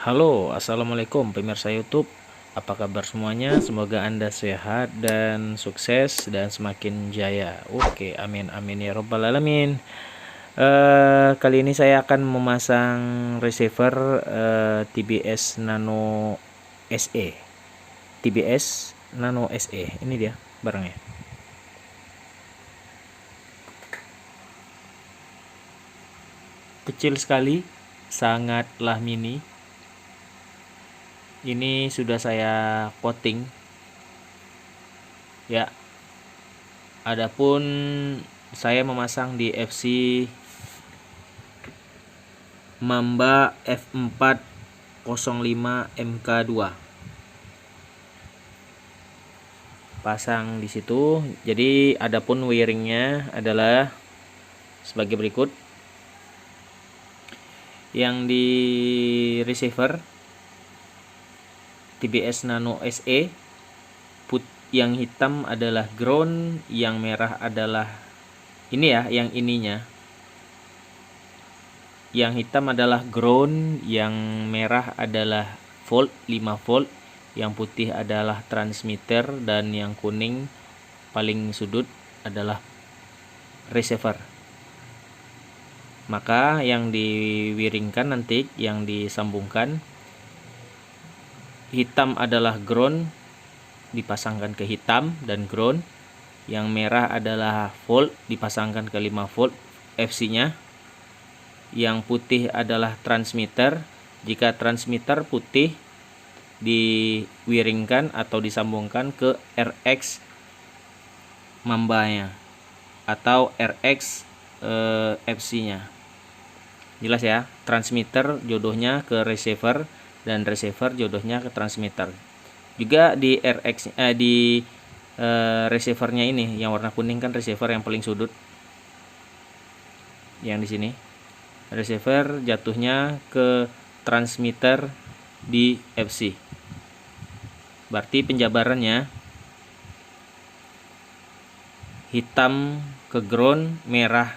Halo, assalamualaikum pemirsa YouTube. Apa kabar semuanya? Semoga Anda sehat dan sukses dan semakin jaya. Oke, amin amin ya robbal alamin. Kali ini saya akan memasang receiver TBS Nano SE. TBS Nano SE. Ini dia barangnya. Kecil sekali, sangatlah mini. Ini sudah saya coating ya. Adapun saya memasang di FC Mamba F405 MK2. Pasang di situ. Jadi adapun wiringnya adalah sebagai berikut. Yang di receiver TBS Nano SE, yang hitam adalah ground, yang merah adalah ini ya, yang ininya. Yang hitam adalah ground, yang merah adalah volt 5 volt, yang putih adalah transmitter, dan yang kuning paling sudut adalah receiver. Maka yang diwiringkan nanti, yang disambungkan, hitam adalah ground, dipasangkan ke hitam dan ground. Yang merah adalah volt, dipasangkan ke 5 volt FC-nya. Yang putih adalah transmitter. Jika transmitter putih, diwiringkan atau disambungkan ke RX Mambanya atau RX FC-nya. Jelas ya, transmitter jodohnya ke receiver dan receiver jodohnya ke transmitter. Juga di RX receivernya ini yang warna kuning kan receiver yang paling sudut. Yang di sini receiver jatuhnya ke transmitter di FC. Berarti penjabarannya hitam ke ground, merah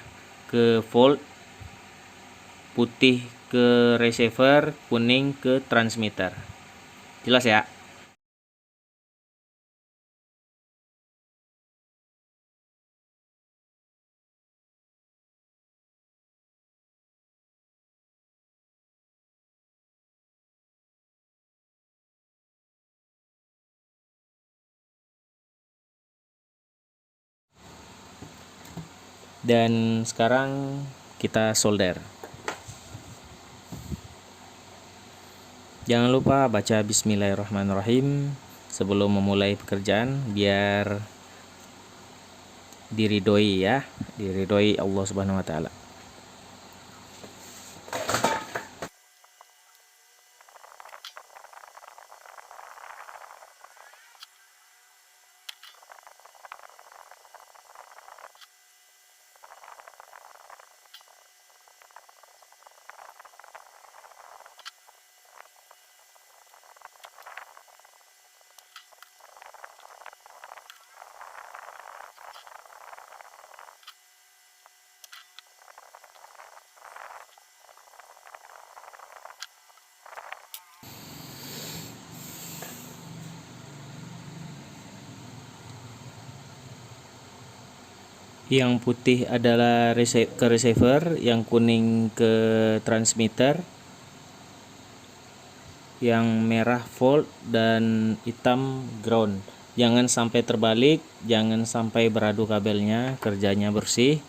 ke volt, putih ke receiver, kuning ke transmitter. Jelas ya? Dan sekarang kita solder. Jangan lupa baca bismillahirrahmanirrahim sebelum memulai pekerjaan, biar diridhoi ya, diridhoi Allah Subhanahu wa taala. Yang putih adalah ke receiver, yang kuning ke transmitter, yang merah volt, dan hitam ground. Jangan sampai terbalik, jangan sampai beradu kabelnya, kerjanya bersih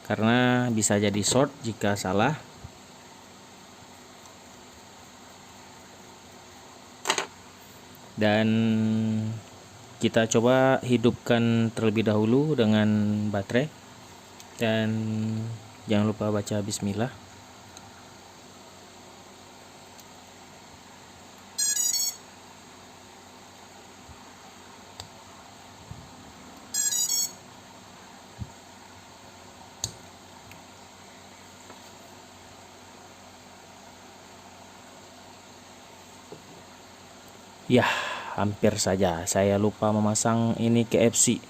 karena bisa jadi short jika salah. Dan kita coba hidupkan terlebih dahulu dengan baterai, dan jangan lupa baca bismillah. Ya, hampir saja saya lupa memasang ini ke FC.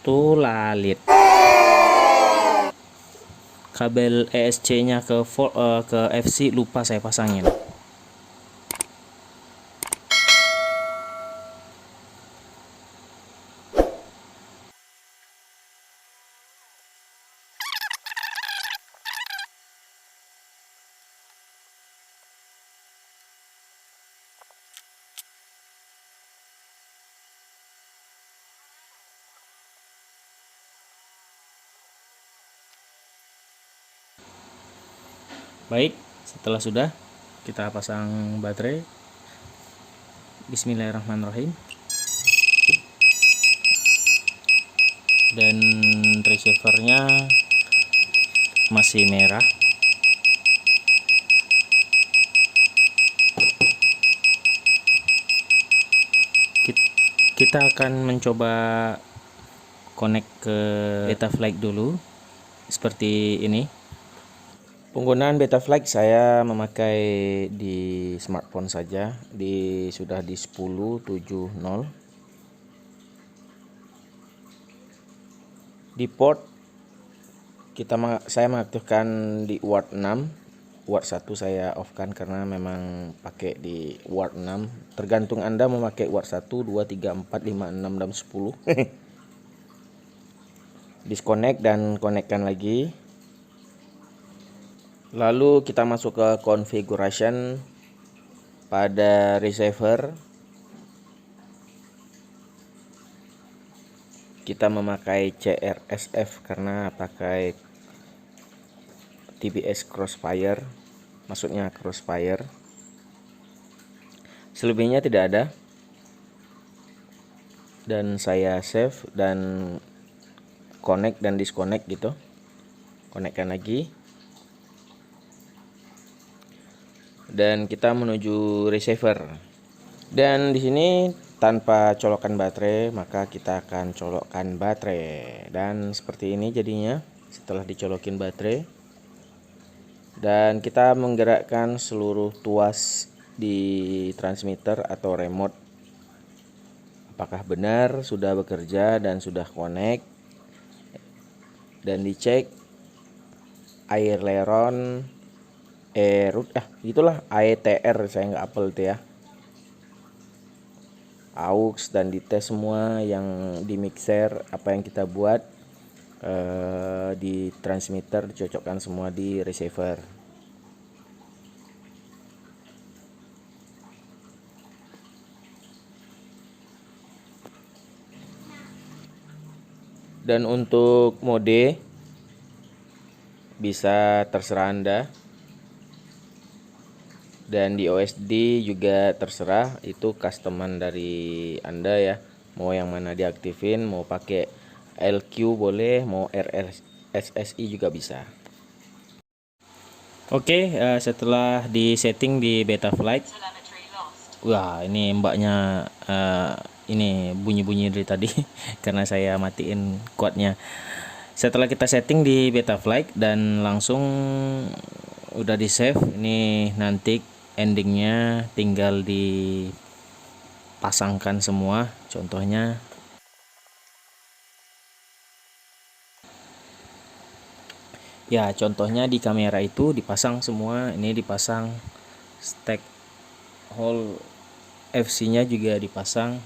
Tuh lalit. kabel ESC-nya ke FC lupa saya pasangin. Baik, setelah sudah kita pasang baterai. Bismillahirrahmanirrahim. Dan receivernya masih merah. Kita akan mencoba connect ke Betaflight dulu seperti ini. Penggunaan Betaflight saya memakai di smartphone saja, sudah di 10.7.0. Di port saya mengaktifkan di ward 6. Ward 1 saya off kan karena memang pakai di ward 6. Tergantung Anda memakai ward 1, 2, 3, 4, 5, 6 dan 10. Disconnect dan konekkan lagi. Lalu kita masuk ke configuration pada receiver. Kita memakai CRSF karena pakai TBS Crossfire, maksudnya Crossfire. Selebihnya tidak ada. Dan saya save dan connect dan disconnect gitu. Konekkan lagi. Dan kita menuju receiver. Dan di sini tanpa colokan baterai, maka kita akan colokkan baterai. Dan seperti ini jadinya setelah dicolokin baterai. Dan kita menggerakkan seluruh tuas di transmitter atau remote. Apakah benar sudah bekerja dan sudah connect. Dan dicek aileron gitulah AETR, saya nggak apel itu ya, aux, dan dites semua yang di mixer apa yang kita buat di transmitter, dicocokkan semua di receiver. Dan untuk mode bisa terserah Anda. Dan di OSD juga terserah, itu customan dari Anda ya. Mau yang mana diaktifin, mau pakai LQ boleh, mau RSSI juga bisa. Oke, setelah di setting di Betaflight. Wah, ini mbaknya ini bunyi-bunyi dari tadi karena saya matiin kuatnya. Setelah kita setting di Betaflight dan langsung udah di save, ini nanti endingnya tinggal dipasangkan semua. Contohnya ya, contohnya di kamera itu dipasang semua. Ini dipasang stack hole, FC nya juga dipasang.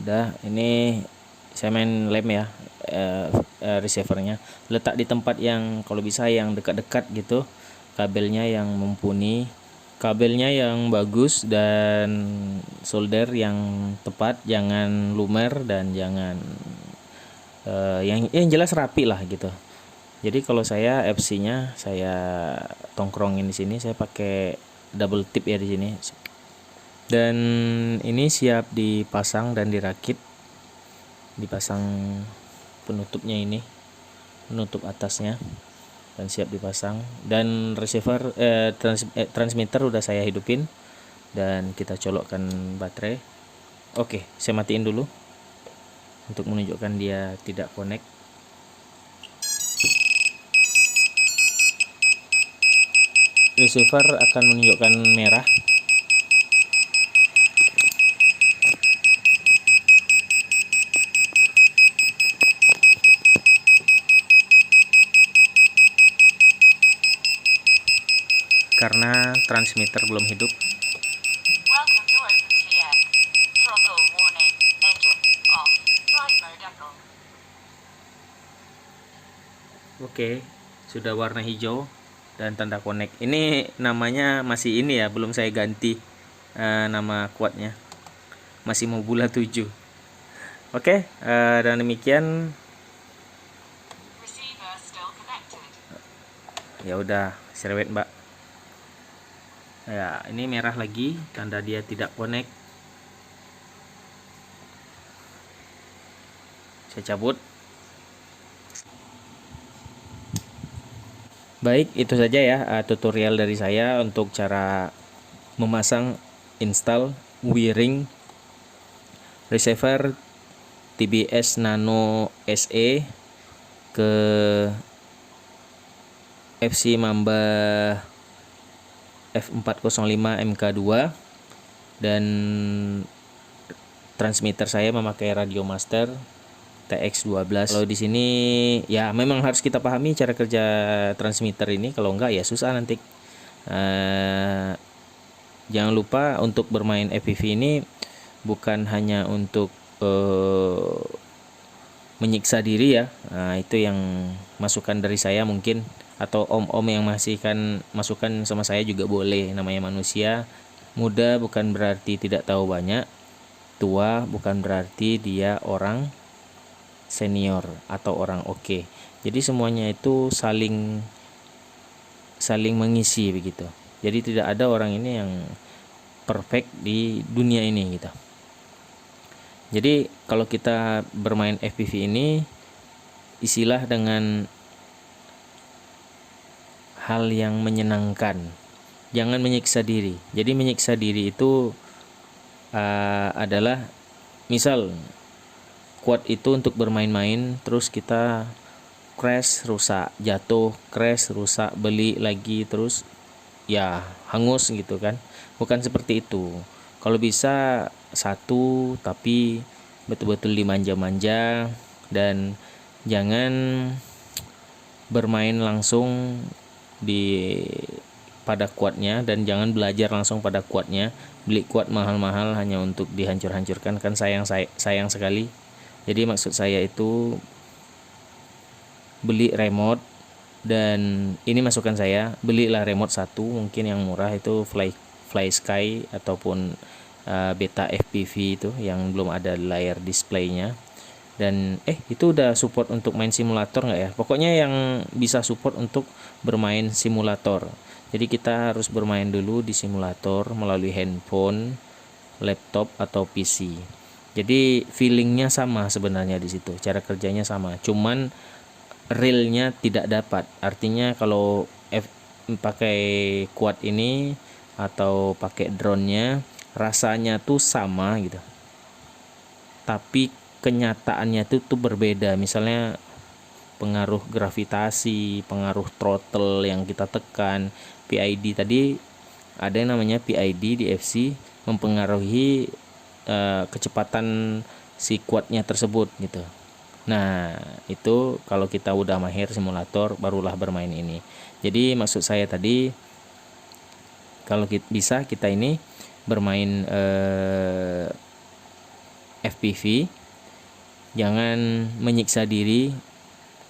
Udah, ini saya main lem ya, receivernya letak di tempat yang kalau bisa yang dekat-dekat gitu. Kabelnya yang mumpuni, kabelnya yang bagus, dan solder yang tepat, jangan lumer dan jangan yang jelas rapi lah gitu. Jadi kalau saya FC-nya saya tongkrongin di sini, saya pakai double tip ya di sini. Dan ini siap dipasang dan dirakit. Dipasang penutupnya ini, penutup atasnya, dan siap dipasang. Dan receiver transmitter udah saya hidupin dan kita colokkan baterai. Oke, saya matiin dulu untuk menunjukkan dia tidak connect. Receiver akan menunjukkan merah. karena transmitter belum hidup. Welcome to OpenTX. Throttle warning. Engine off. Flight mode echo. Oke, sudah warna hijau dan tanda connect. Ini namanya masih ini ya, belum saya ganti nama kuatnya. Masih Mobula 7. Oke, dan demikian. Receiver still connected. Ya udah, serwet Mbak. Ya, ini merah lagi, tanda dia tidak connect. Saya cabut. Baik, itu saja ya tutorial dari saya untuk cara memasang, install wiring receiver TBS Nano SE ke FC Mamba F405 MK2, dan transmitter saya memakai Radio Master TX12. Kalau di sini ya memang harus kita pahami cara kerja transmitter ini, kalau enggak ya susah nanti. Jangan lupa untuk bermain FPV ini bukan hanya untuk menyiksa diri ya. Nah, itu yang masukan dari saya mungkin, atau om-om yang masih kan masukan sama saya juga boleh, namanya manusia. Muda bukan berarti tidak tahu banyak, tua bukan berarti dia orang senior atau orang oke. Jadi semuanya itu saling mengisi begitu. Jadi tidak ada orang ini yang perfect di dunia ini gitu. Jadi kalau kita bermain FPV ini, isilah dengan hal yang menyenangkan. Jangan menyiksa diri. Jadi menyiksa diri itu adalah misal quad itu untuk bermain-main, terus kita crash, rusak, jatuh, crash, rusak, beli lagi, terus ya hangus gitu kan. Bukan seperti itu. Kalau bisa satu, tapi betul-betul dimanja-manja, dan jangan bermain langsung pada kuatnya, dan jangan belajar langsung pada kuatnya. Beli kuat mahal-mahal hanya untuk dihancur-hancurkan, kan sayang sekali. Jadi maksud saya itu beli remote, dan ini masukan saya, belilah remote satu, mungkin yang murah itu Fly Sky ataupun Beta FPV itu yang belum ada layar displaynya. Dan itu udah support untuk main simulator nggak ya? Pokoknya yang bisa support untuk bermain simulator. Jadi kita harus bermain dulu di simulator melalui handphone, laptop atau PC. Jadi feelingnya sama sebenarnya di situ, cara kerjanya sama. Cuman realnya tidak dapat. Artinya kalau pakai quad ini atau pakai drone-nya, rasanya tuh sama gitu, tapi kenyataannya tuh berbeda. Misalnya pengaruh gravitasi, pengaruh throttle yang kita tekan, PID tadi ada yang namanya PID di FC, mempengaruhi kecepatan si quadnya tersebut gitu. Nah itu kalau kita udah mahir simulator barulah bermain ini. Jadi maksud saya tadi, kalau bisa kita ini bermain FPV, jangan menyiksa diri,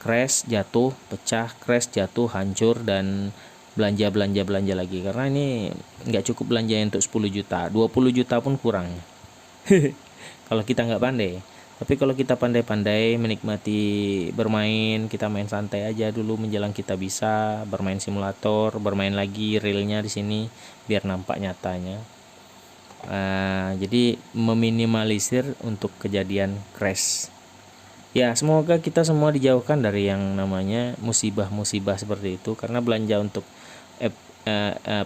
crash, jatuh, pecah, crash, jatuh, hancur, dan belanja lagi. Karena ini nggak cukup belanja untuk 10 juta, 20 juta pun kurang kalau kita nggak pandai. Tapi kalau kita pandai-pandai menikmati bermain, kita main santai aja dulu menjelang kita bisa bermain simulator, bermain lagi realnya di sini biar nampak nyatanya. Jadi meminimalisir untuk kejadian crash. Ya semoga kita semua dijauhkan dari yang namanya musibah-musibah seperti itu, karena belanja untuk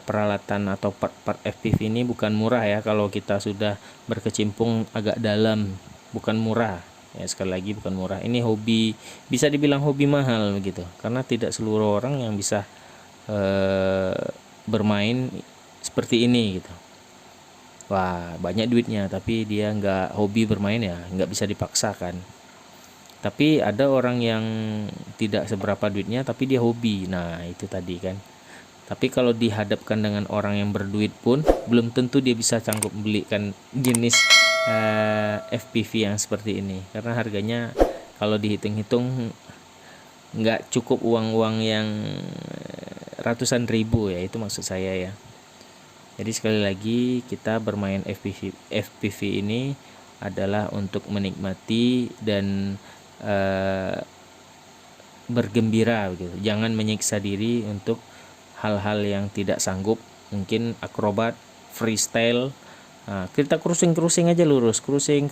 peralatan atau part FPV ini bukan murah ya. Kalau kita sudah berkecimpung agak dalam, bukan murah ya, sekali lagi bukan murah. Ini hobi, bisa dibilang hobi mahal begitu, karena tidak seluruh orang yang bisa bermain seperti ini gitu. Wah banyak duitnya tapi dia nggak hobi bermain, ya nggak bisa dipaksakan. Tapi ada orang yang tidak seberapa duitnya tapi dia hobi, nah itu tadi kan Tapi kalau dihadapkan dengan orang yang berduit pun belum tentu dia bisa sanggup belikan jenis FPV yang seperti ini, karena harganya kalau dihitung-hitung nggak cukup uang-uang yang ratusan ribu ya, itu maksud saya ya. Jadi sekali lagi kita bermain FPV ini adalah untuk menikmati dan bergembira gitu. Jangan menyiksa diri untuk hal-hal yang tidak sanggup, mungkin akrobat, freestyle. Nah, kita cruising aja lurus, cruising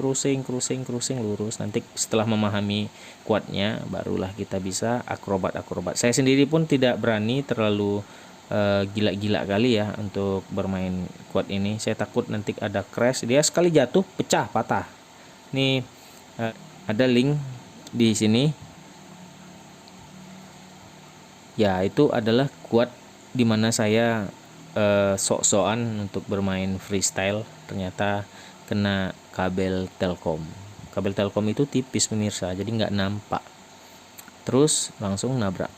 lurus. Nanti setelah memahami kuatnya, barulah kita bisa akrobat. Saya sendiri pun tidak berani terlalu gila-gila kali ya untuk bermain quad ini. Saya takut nanti ada crash, dia sekali jatuh pecah patah. Ini ada link di sini. Ya, itu adalah quad dimana saya sok-sokan untuk bermain freestyle, ternyata kena kabel Telkom. Kabel Telkom itu tipis pemirsa, jadi nggak nampak, terus langsung nabrak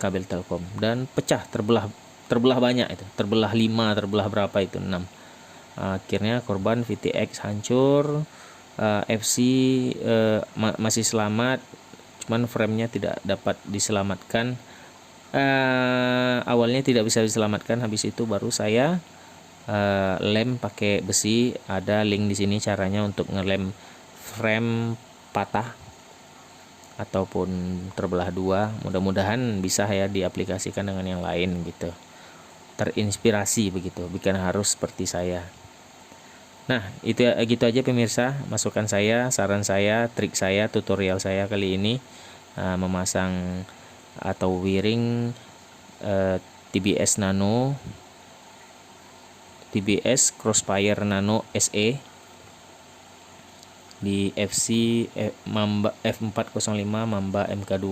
kabel Telkom dan pecah, terbelah banyak, itu terbelah 5, terbelah berapa itu 6. Akhirnya korban VTX hancur, FC masih selamat, cuman framenya tidak dapat diselamatkan. Awalnya tidak bisa diselamatkan, habis itu baru saya lem pakai besi. Ada link di sini caranya untuk ngelem frame patah ataupun terbelah 2. Mudah-mudahan bisa ya diaplikasikan dengan yang lain gitu. Terinspirasi begitu, bukan harus seperti saya. Nah, itu gitu aja pemirsa, masukan saya, saran saya, trik saya, tutorial saya kali ini memasang atau wiring TBS Nano, TBS Crossfire Nano SE di FC Mamba F405 Mamba MK2,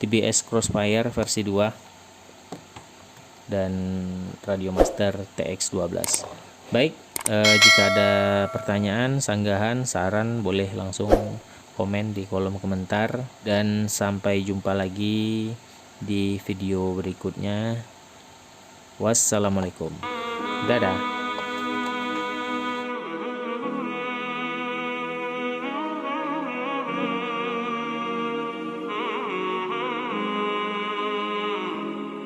TBS Crossfire versi 2, dan Radio Master TX12. Baik, jika ada pertanyaan, sanggahan, saran, boleh langsung komen di kolom komentar, dan sampai jumpa lagi di video berikutnya. Wassalamualaikum. Dadah.